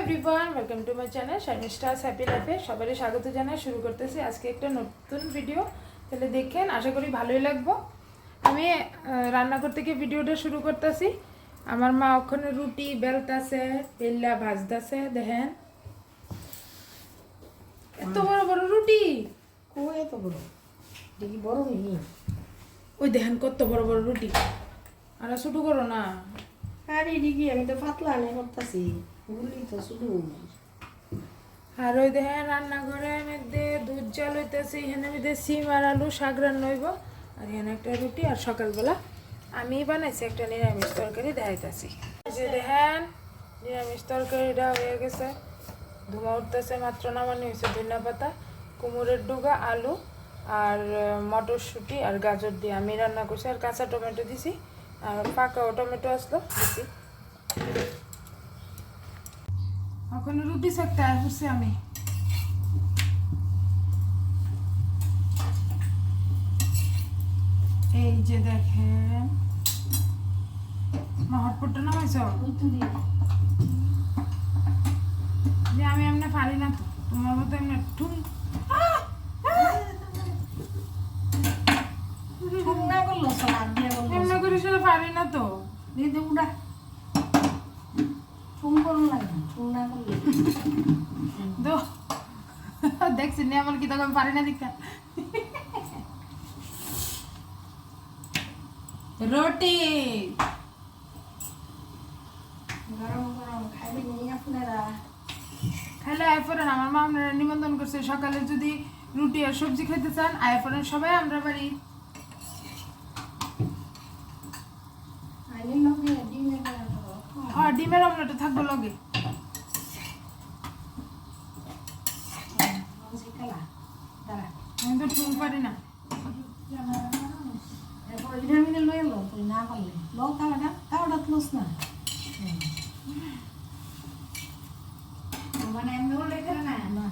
Everyone, welcome to my channel shiny stars happy লাইফে সবারই স্বাগত জানাই। শুরু করতেছি আজকে একটা নতুন ভিডিও। তাহলে দেখেন, আশা করি ভালোই লাগবো। আমি রান্না করতে গিয়ে ভিডিওটা শুরু করতেছি। আমার মা ওখানে রুটি বেলতাছে, বেল্লা ভাজতেছে। দেখেন এত বড় বড় রুটি। এত বড় দেখি বড় নেই। ওই দেখেন কত বড় বড় রুটি। আর ছোট করো না। আরে দিদি আমি তো পাতলা আনে করতেছি, গুলি তো শুধু। আর ওই দেখেন রান্নাঘরের মধ্যে দুধ জাল হইতেছে, এখানে মধ্যে সিম আর আলু শাক রান্না হইব। আর এখানে একটা রুটি। আর সকালবেলা আমি বানাইছি একটা নিরামিষ তরকারি দেখাইতেছি। যে দেখেন নিরামিষ তরকারিটা হয়ে গেছে, ধোঁয়া উঠতেছে, মাত্র নামানো হয়েছে। ধনিয়া পাতা, কুমড়ের ডুগা, আলু আর মটরশুঁটি আর গাজর দিয়ে আমি রান্না করছি। আর কাঁচা টমেটো দিছি, আর পাকাও টমেটো আসলো দিছি। এখন রুটি সেকতে আসছি আমি। এই যে দেখেন হটপটটা নামাইছ। আমি এমনি পারি না তো, তোমার মতো এমনি ঠুং ঠুংনা করলো সালাদ দিয়ে বললো এমনি করে সেটা পারি না তো। দিদি উড়া ঠুং করুন লাগে ঠুংনা করলো তো দেখছি নি আমার কি তখন পারি না দীক্ষা। রুটি গরম গরম খাইবে নিয়ে আপনারা। খাইলে আইফোরেন। আমার মা আপনারা নিমন্ত্রণ করছে, সকালে যদি রুটি আর সবজি খেতে চান আইফোরেন সবাই আমরা বাড়ি। আইলে লগে ডিমে করা দেবো। হ্যাঁ, ডিমের অমলেটে থাকবো লগে। শিখালা দাঁড়া আমি তো ঠুং পারি না। এরপর এটা মিলে লয়ে লো, তুই না পারলে লো তাওয়াটা তাওয়াটা তুলস না। মানে এমনি হলে খেলে না না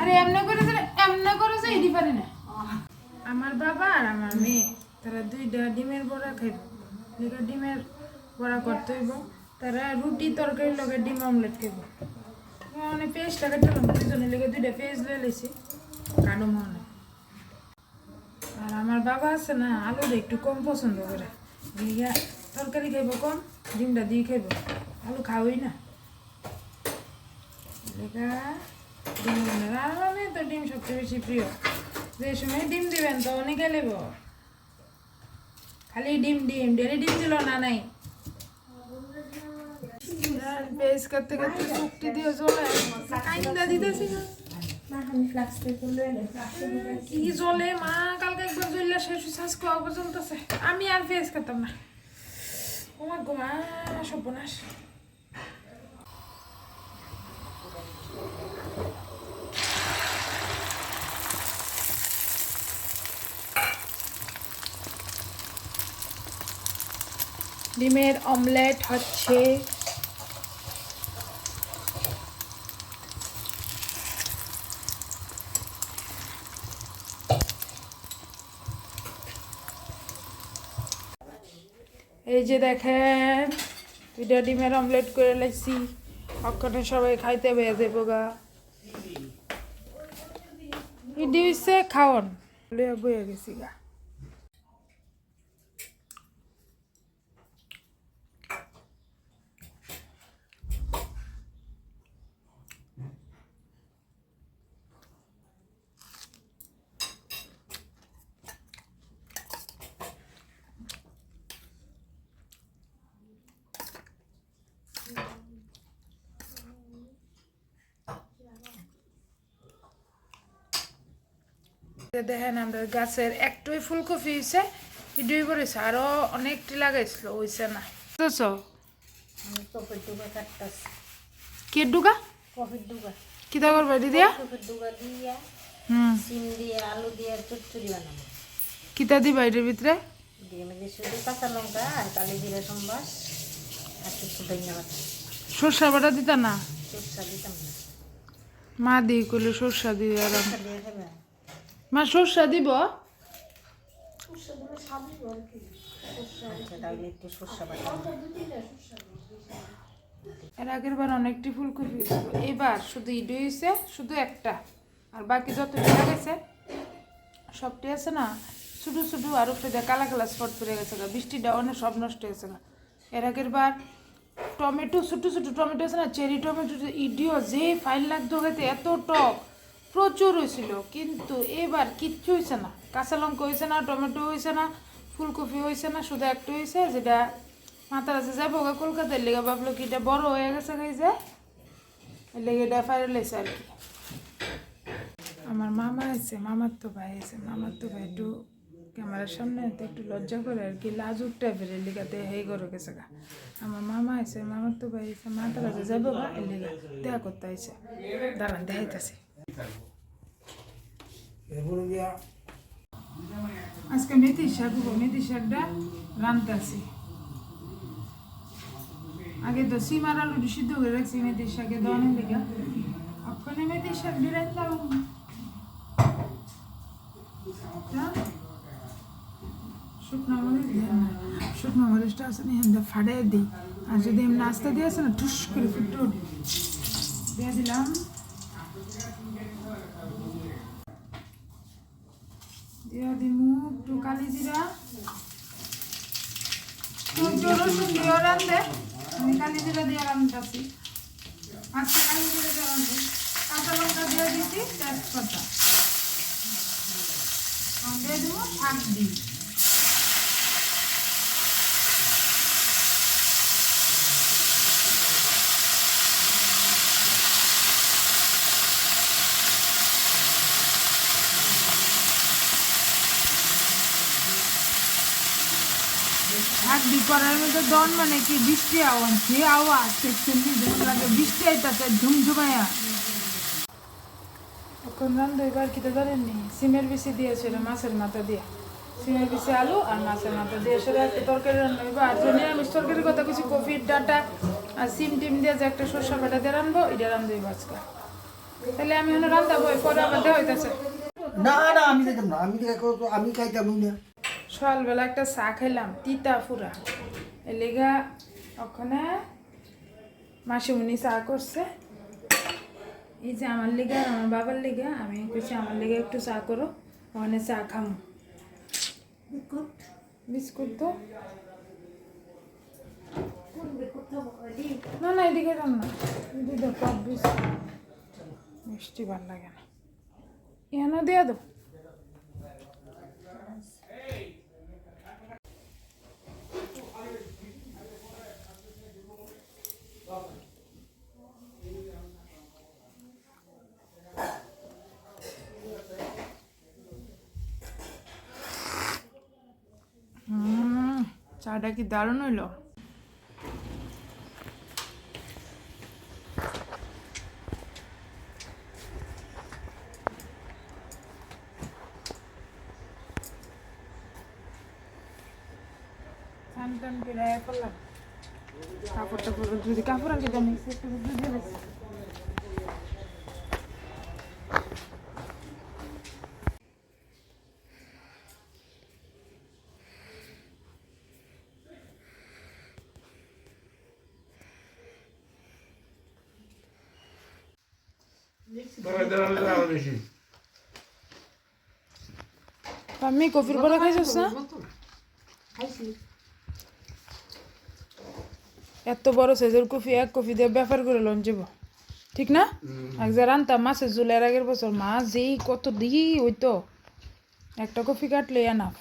আরে এমনি করে যে এটি পারি না। আমার বাবা আর আমার মেয়ে তারা দুইটা ডিমের বড়া খাইব। যেটা ডিমের বড়া করতে হইব, তারা রুটি তরকারি লগে ডিম অমলেট খাইব। মানে পেস্টটা কাটলাম, দুজনের লেগে দুইটা পেস্ট লয়ে লেছি কানো মনে। আর আমার বাবা আছে না, আলুটা একটু কম পছন্দ করে, তরকারি খাইব কম, ডিমটা দিয়ে খাইব, আলু খাওয়াই না। আর মানে তো ডিম সবচেয়ে বেশি প্রিয়। যে সময় ডিম দিবেন তো অনেকে লেব, খালি ডিম ডিম ডেলি ডিম দিল না নাই। পেস্ট করতে করতে চুক্তি দিয়ে চলে কাইন্দা দিতেছি না। কি জলে মা, কালকে একবার জ্বললে শেষ শ্বাস খাওয়া পর্যন্ত আছে। আমি আর পেঁয়াজ খেতাম না। আমার গোমা সর্বনাশ। ডিমের অমলেট হচ্ছে। এই যে দেখেন দুইটা ডিমের অমলেট করে লাইছি। ওখানে সবাই খাইতে বেয়ে দেবো গা। ইডি হইছে খাওন বয়ে গেছি গা। দেখেন আমরা গাছের একটুই ফুলকপি হয়েছে, ইডুই পড়েছে, আরো অনেকটি লাগাইছিল হইছে না। কফির ডুবা কাটতাছি। কে ডুগা কফির ডুবা কিতা করবা দিদিয়া? কফির ডুবা দিয়া সিম দিয়ে আলু দিয়ে চচ্চড়ি বানাবো। কিতা দিবা এটার ভিতরে? দিয়ে মধ্যে শুধু কাঁচা লঙ্কা আর কালি জিরা সম্বাস আর কিছু ধনিয়া পাতা। সরষা বাটা দিতা না? সরষা দিতাম না। মা দিয়ে করলে সরষা দিয়ে আর সরষা দিয়ে খাবে। মা সরষা দিব? সরষা দিলে স্বাদ হবে আর কি। আচ্ছা তাহলে একটু সর্ষে বাটা এর আগের বার অনেকটি ফুলকপি হয়েছিল, এবার শুধু ইডি হয়েছে শুধু একটা, আর বাকি যত টাকা গেছে সবটি আছে না শুধু শুধু আর উপরে দিয়ে কালা কালা স্পট পড়ে গেছে গা, বৃষ্টিটা অনেক সব নষ্ট হয়েছে গা। এর আগের বার টমেটো ছোটো ছোটো টমেটো আছে না, চেরি টমেটো ইডিও যে ফাইল লাগতো খেতে, এত টক প্রচুর হয়েছিল, কিন্তু এবার কিচ্ছু হয়েছে না, কাঁচা লঙ্কা হয়েছে না, টমেটো হয়েছে না, ফুলকপি হয়েছে না, শুধু একটা হয়েছে যেটা মাথার আছে যাবো গা কলকাতার লেগে, ভাবলো কি এটা বড় হয়ে গেছে খাইছে, এর লেগে এটা ফাইনাল হয়েছে আর কি। আমার মামা আছে, মামার তো ভাই আছে, মামার তো ভাই একটু ক্যামেরার সামনে তো একটু লজ্জা করে আর কি, লাজুক টাইপের, এর লিগাতে হেই করে গেছে গা। আমার মামা আছে, মামার তো ভাই আছে, মাথার আছে যাবো গা, এর লিগা দেখা করতে আইছে, দাঁড়ান দেখাইতেছে। আজকে মেথি শাক, মেথি শাকটা রান্তাছি। আগে তো সিম আর আলু সিদ্ধ করে রাখছি মেথির শাকে দনের লিগা, ওখানে মেথির শাক দিয়ে রাখলাম। শুকনো মরিচ দেন না, শুকনো মরিচটা আছে না এখানটা ফাড়িয়ে দিই, আর যদি এমনি নাস্তা দিয়ে আছে না ঠুস করে ফুটে উঠে দিয়ে দিলাম। দিয়ে দিমু একটু কালি জিরা, রসুন দিয়েও রান্ধে, আমি কালি জিরা দিয়ে রান্ধতেছি, আজকে কালি জিরা দিয়ে রান্ধি। কাঁচা লঙ্কা দিয়ে দিচ্ছি, তেজপাতা দিয়ে দেবো, শাক দিই। শাক দি করার মধ্যে দন মানে কি বৃষ্টি আওয়াজ, যে আওয়াজ দেখছেন যেমন লাগে বৃষ্টি আইতাছে ঝুমঝুমাইয়া। এখন রান্ধো এবার কিতে ধরেননি, সিমের বিচি দিয়েছিল মাছের মাথা দিয়ে, সিমের বিচি আলু আর মাছের মাথা দিয়ে সেটা একটা তরকারি রান্না হইব। আর যে নিরামিষ তরকারির কথা কিছু কফির ডাটা আর সিম টিম দিয়ে যে একটা সরষা বাটা দিয়ে রানবো, এটা রান্ধবো হইব আজকে। তাহলে আমি এখন রান্না বই পরে আবার দেওয়া হইতেছে। না না আমি খাইতাম না, আমি খাইতাম না। সকালবেলা একটা চা খাইলাম তিতা ফুরা, এর লেগা ওখানে মাসিমণি চা করছে, এই যে আমার লেগে আর আমার বাবার লেগে, আমি কইছি আমার লেগে একটু চা করো, ওখানে চা খামো। বিস্কুট তো না না এদিকে রান্না দিদি টপ বিস্কুট, মিষ্টি ভাল লাগে না, এখানে দিয়ে দো। চাটা কি দারুণ হইলো। টান টান করে করলাম, কাপড়টা পুরো যদি কাপড় আগে জানি আমি কফির বড়া খাইছিস না, এত বড় সাইজের কফি, এক কফি দিয়ে ব্যাপার করে লন যাব, ঠিক না? এক যে রান্তাম মাছের ঝোল এর আগের বছর, মাছ যেই কত দিই ওই তো একটা কফি কাটলে এনাফ।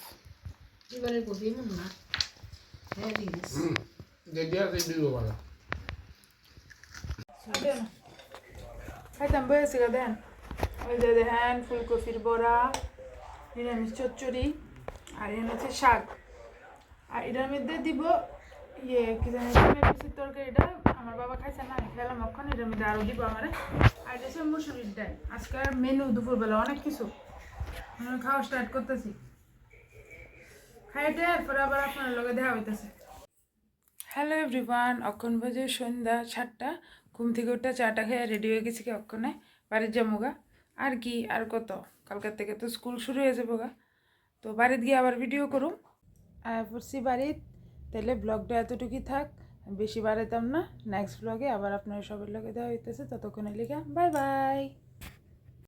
খাইতাম বয়েছি গা দেন, ওই যে দেখেন ফুলকপির বড়া, নিরামিষ চচ্চড়ি, আর এখানে হচ্ছে শাক, আর এটার মধ্যে দিব ইয়ে কি জানি সিমের বিচির তরকারিটা, আমার বাবা খাইছে না, আমি খেলাম অক্ষণ, এটার মধ্যে আরও দিব আমারে। আর এটা হচ্ছে মুসুরির ডাল, আজকের মেনু দুপুরবেলা অনেক কিছু, খাওয়া স্টার্ট করতেছি, খাইতে এরপরে আবার আপনার লগে দেখা হইতেছে। হ্যালো এভরিওয়ান, অক্ষণ বাজে সন্ধ্যা 7টা, ঘুম থেকে উঠে চাটা খেয়ে রেডি হয়ে গেছি কি অক্ষণে বাড়ির যামুগা, আর কি আর কত, কালকার থেকে তো স্কুল শুরু হয়ে যাবো গা, তো বাড়িতে গিয়ে আবার ভিডিও করুম। আয়া পড়ছি বাড়িত, তাহলে ব্লগটা এতটুকুই থাক, বেশি বাড়াইতাম না। নেক্সট ব্লগে আবার আপনার সবার লগে দেওয়া হইতেছে, ততক্ষণের লিগা বাই বাই।